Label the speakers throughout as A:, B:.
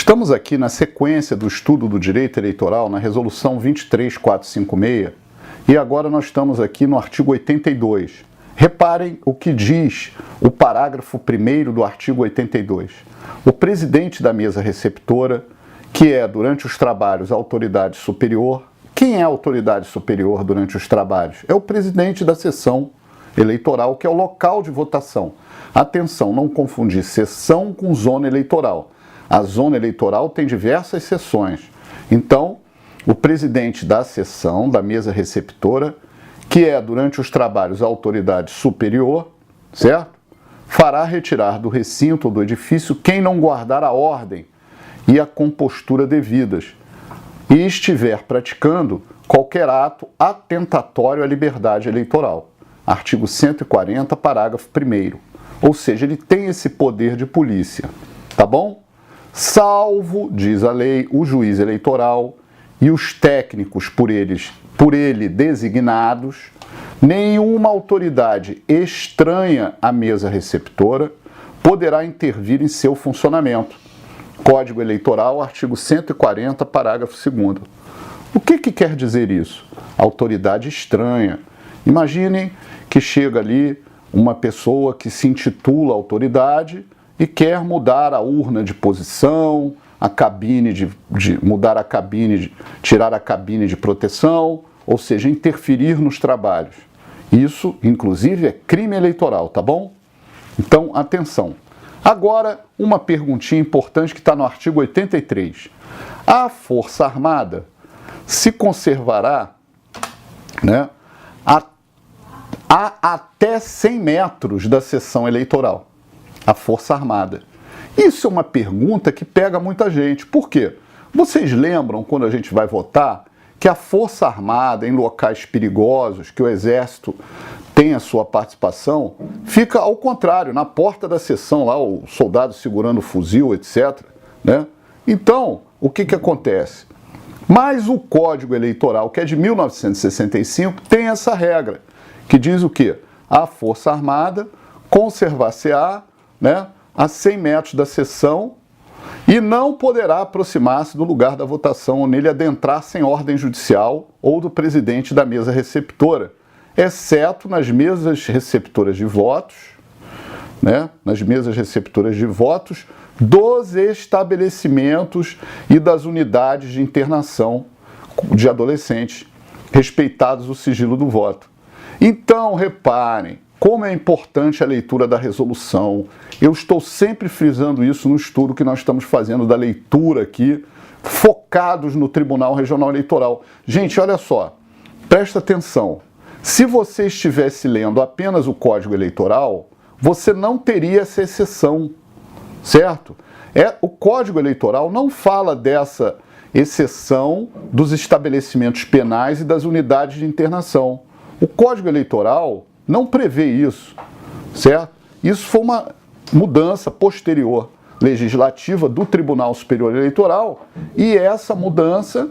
A: Estamos aqui na sequência do estudo do direito eleitoral na Resolução 23456 e agora nós estamos aqui no artigo 82. Reparem o que diz o parágrafo 1º do artigo 82. O presidente da mesa receptora, que é, durante os trabalhos, a autoridade superior. Quem é a autoridade superior durante os trabalhos? É o presidente da sessão eleitoral, que é o local de votação. Atenção, não confundir sessão com zona eleitoral. A zona eleitoral tem diversas sessões. Então, o presidente da sessão, da mesa receptora, que é, durante os trabalhos, a autoridade superior, certo? Fará retirar do recinto ou do edifício quem não guardar a ordem e a compostura devidas e estiver praticando qualquer ato atentatório à liberdade eleitoral. Artigo 140, parágrafo 1º. Ou seja, ele tem esse poder de polícia, tá bom? Salvo, diz a lei, o juiz eleitoral e os técnicos por ele designados, nenhuma autoridade estranha à mesa receptora poderá intervir em seu funcionamento. Código Eleitoral, artigo 140, parágrafo 2º. O que quer dizer isso? Autoridade estranha. Imaginem que chega ali uma pessoa que se intitula autoridade e quer mudar a urna de posição, a cabine mudar a cabine, tirar a cabine de proteção, ou seja, interferir nos trabalhos. Isso, inclusive, é crime eleitoral, tá bom? Então, atenção. Agora, uma perguntinha importante que está no artigo 83. A Força Armada se conservará, né, a até 100 metros da sessão eleitoral. A Força Armada. Isso é uma pergunta que pega muita gente. Por quê? Vocês lembram, quando a gente vai votar, que a Força Armada, em locais perigosos, que o Exército tem a sua participação, fica ao contrário, na porta da sessão, lá o soldado segurando o fuzil, etc. Né? Então, o que acontece? Mas o Código Eleitoral, que é de 1965, tem essa regra, que diz o quê? A Força Armada conservar-se-á, né, a 100 metros da sessão e não poderá aproximar-se do lugar da votação ou nele adentrar sem ordem judicial ou do presidente da mesa receptora, exceto nas mesas receptoras de votos, né, nas mesas receptoras de votos dos estabelecimentos e das unidades de internação de adolescentes, respeitados o sigilo do voto. Então, reparem, como é importante a leitura da resolução. Eu estou sempre frisando isso no estudo que nós estamos fazendo da leitura aqui, focados no Tribunal Regional Eleitoral. Gente, olha só, presta atenção. Se você estivesse lendo apenas o Código Eleitoral, você não teria essa exceção, certo? O Código Eleitoral não fala dessa exceção dos estabelecimentos penais e das unidades de internação. O Código Eleitoral não prevê isso, certo? Isso foi uma mudança posterior legislativa do Tribunal Superior Eleitoral e essa mudança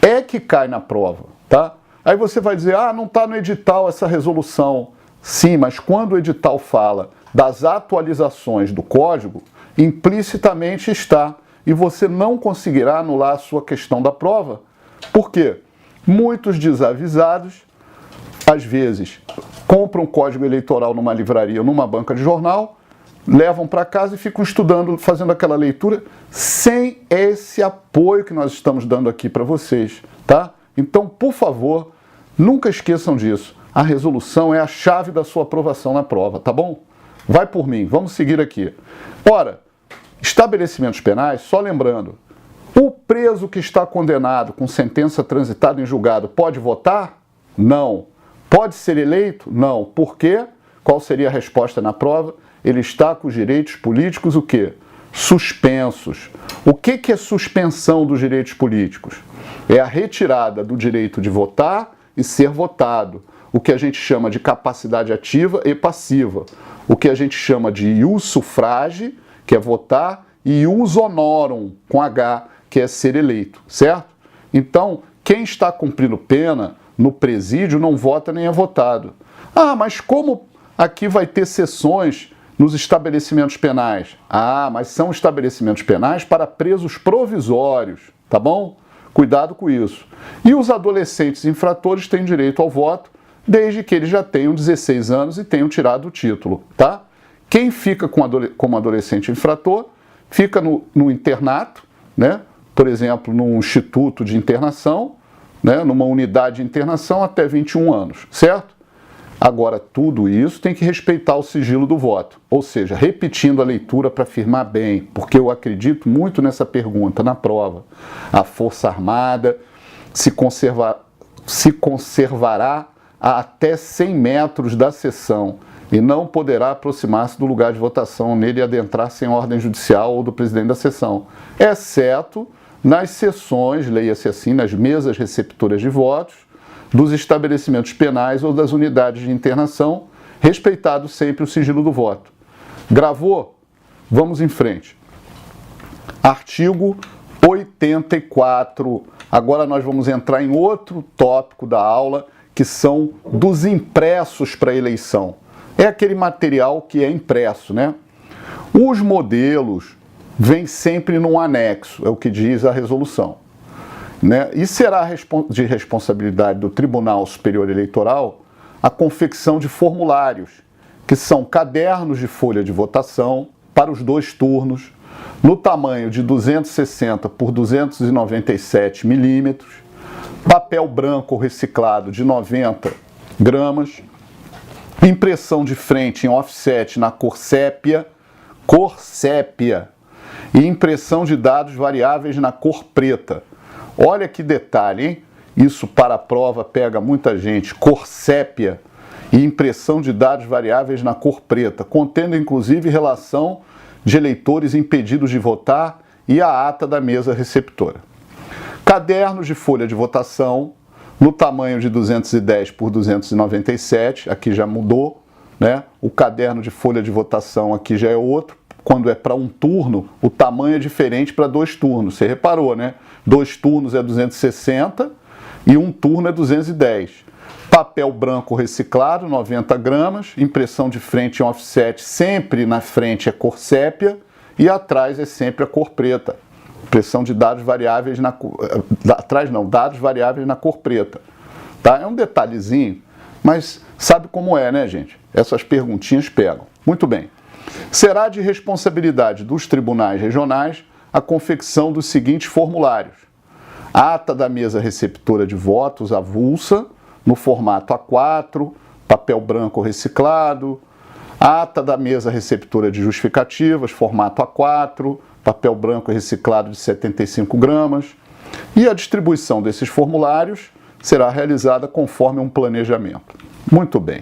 A: é que cai na prova, tá? Aí você vai dizer, não está no edital essa resolução. Sim, mas quando o edital fala das atualizações do Código, implicitamente está. E você não conseguirá anular a sua questão da prova. Por quê? Muitos desavisados às vezes, compram um código eleitoral numa livraria ou numa banca de jornal, levam para casa e ficam estudando, fazendo aquela leitura, sem esse apoio que nós estamos dando aqui para vocês, tá? Então, por favor, nunca esqueçam disso. A resolução é a chave da sua aprovação na prova, tá bom? Vai por mim, vamos seguir aqui. Ora, estabelecimentos penais, só lembrando, o preso que está condenado com sentença transitada em julgado pode votar? Não. Pode ser eleito? Não. Por quê? Qual seria a resposta na prova? Ele está com os direitos políticos o quê? Suspensos. O que é suspensão dos direitos políticos? É a retirada do direito de votar e ser votado. O que a gente chama de capacidade ativa e passiva. O que a gente chama de ius suffragi, que é votar, e ius honorum, com H, que é ser eleito, certo? Então, quem está cumprindo pena no presídio não vota nem é votado. Mas como aqui vai ter sessões nos estabelecimentos penais. Ah, mas são estabelecimentos penais para presos provisórios, tá bom? Cuidado com isso. E os adolescentes infratores têm direito ao voto, desde que eles já tenham 16 anos e tenham tirado o título, tá? Quem fica como adolescente infrator fica no internato, né? Por exemplo, num instituto de internação, né? Numa unidade de internação até 21 anos, certo? Agora, tudo isso tem que respeitar o sigilo do voto, ou seja, repetindo a leitura para afirmar bem, porque eu acredito muito nessa pergunta na prova. A Força Armada se conservará a até 100 metros da sessão e não poderá aproximar-se do lugar de votação nele e adentrar-se em ordem judicial ou do presidente da sessão, exceto nas sessões, leia-se assim, nas mesas receptoras de votos, dos estabelecimentos penais ou das unidades de internação, respeitado sempre o sigilo do voto. Gravou? Vamos em frente. Artigo 84. Agora nós vamos entrar em outro tópico da aula, que são dos impressos para eleição. É aquele material que é impresso, né? Os modelos vêm sempre num anexo, é o que diz a resolução. Né? E será de responsabilidade do Tribunal Superior Eleitoral a confecção de formulários, que são cadernos de folha de votação para os 2 turnos, no tamanho de 260 por 297 milímetros, papel branco reciclado de 90 gramas, impressão de frente em offset na cor sépia, e impressão de dados variáveis na cor preta. Olha que detalhe, hein? Isso para a prova pega muita gente. Cor sépia e impressão de dados variáveis na cor preta, contendo inclusive relação de eleitores impedidos de votar e a ata da mesa receptora. Cadernos de folha de votação no tamanho de 210 por 297, aqui já mudou, né? O caderno de folha de votação aqui já é outro. Quando é para um turno, o tamanho é diferente para 2 turnos. Você reparou, né? 2 turnos é 260 e um turno é 210. Papel branco reciclado, 90 gramas. Impressão de frente em offset, sempre na frente é cor sépia e atrás é sempre a cor preta. Impressão de dados variáveis na cor... Atrás não, dados variáveis na cor preta. Tá? É um detalhezinho, mas sabe como é, né, gente? Essas perguntinhas pegam. Muito bem. Será de responsabilidade dos tribunais regionais a confecção dos seguintes formulários: ata da mesa receptora de votos avulsa, no formato A4, papel branco reciclado, ata da mesa receptora de justificativas, formato A4, papel branco reciclado de 75 gramas, e a distribuição desses formulários será realizada conforme um planejamento. Muito bem.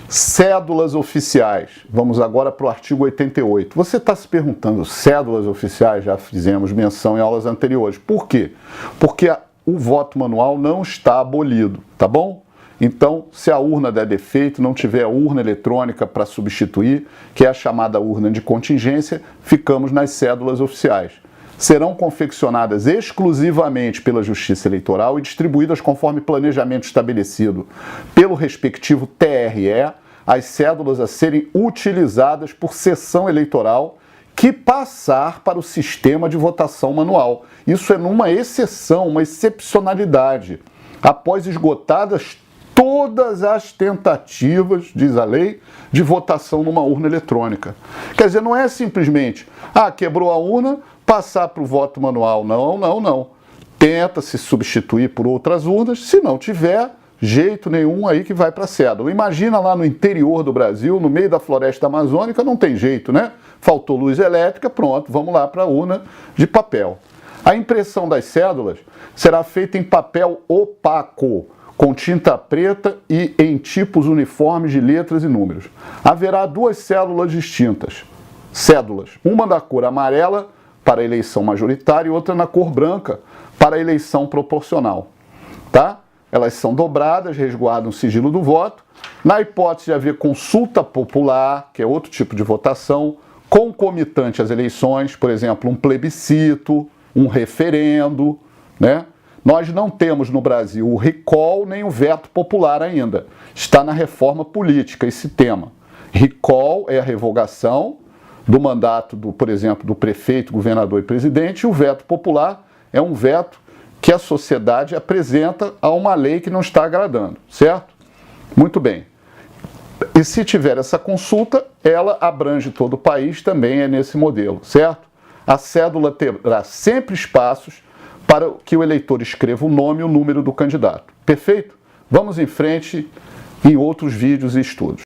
A: Cédulas oficiais. Vamos agora para o artigo 88. Você está se perguntando, cédulas oficiais? Já fizemos menção em aulas anteriores. Por quê? Porque o voto manual não está abolido, tá bom? Então, se a urna der defeito, não tiver urna eletrônica para substituir, que é a chamada urna de contingência, ficamos nas cédulas oficiais. Serão confeccionadas exclusivamente pela Justiça Eleitoral e distribuídas conforme planejamento estabelecido pelo respectivo TRE, as cédulas a serem utilizadas por sessão eleitoral que passar para o sistema de votação manual. Isso é numa exceção, uma excepcionalidade. Após esgotadas todas as tentativas, diz a lei, de votação numa urna eletrônica. Quer dizer, não é simplesmente, quebrou a urna, passar para o voto manual. Não. Tenta se substituir por outras urnas, se não tiver, jeito nenhum aí que vai para a cédula. Imagina lá no interior do Brasil, no meio da floresta amazônica, não tem jeito, né? Faltou luz elétrica, pronto, vamos lá para a urna de papel. A impressão das cédulas será feita em papel opaco, com tinta preta e em tipos uniformes de letras e números. Haverá 2 cédulas distintas. Uma da cor amarela para a eleição majoritária e outra na cor branca para a eleição proporcional. Tá? Elas são dobradas, resguardam o sigilo do voto. Na hipótese de haver consulta popular, que é outro tipo de votação, concomitante às eleições, por exemplo, um plebiscito, um referendo, né? Nós não temos no Brasil o recall nem o veto popular ainda. Está na reforma política esse tema. Recall é a revogação do mandato, por exemplo, do prefeito, governador e presidente, e o veto popular é um veto que a sociedade apresenta a uma lei que não está agradando, certo? Muito bem. E se tiver essa consulta, ela abrange todo o país, também é nesse modelo, certo? A cédula terá sempre espaços para que o eleitor escreva o nome e o número do candidato. Perfeito? Vamos em frente em outros vídeos e estudos.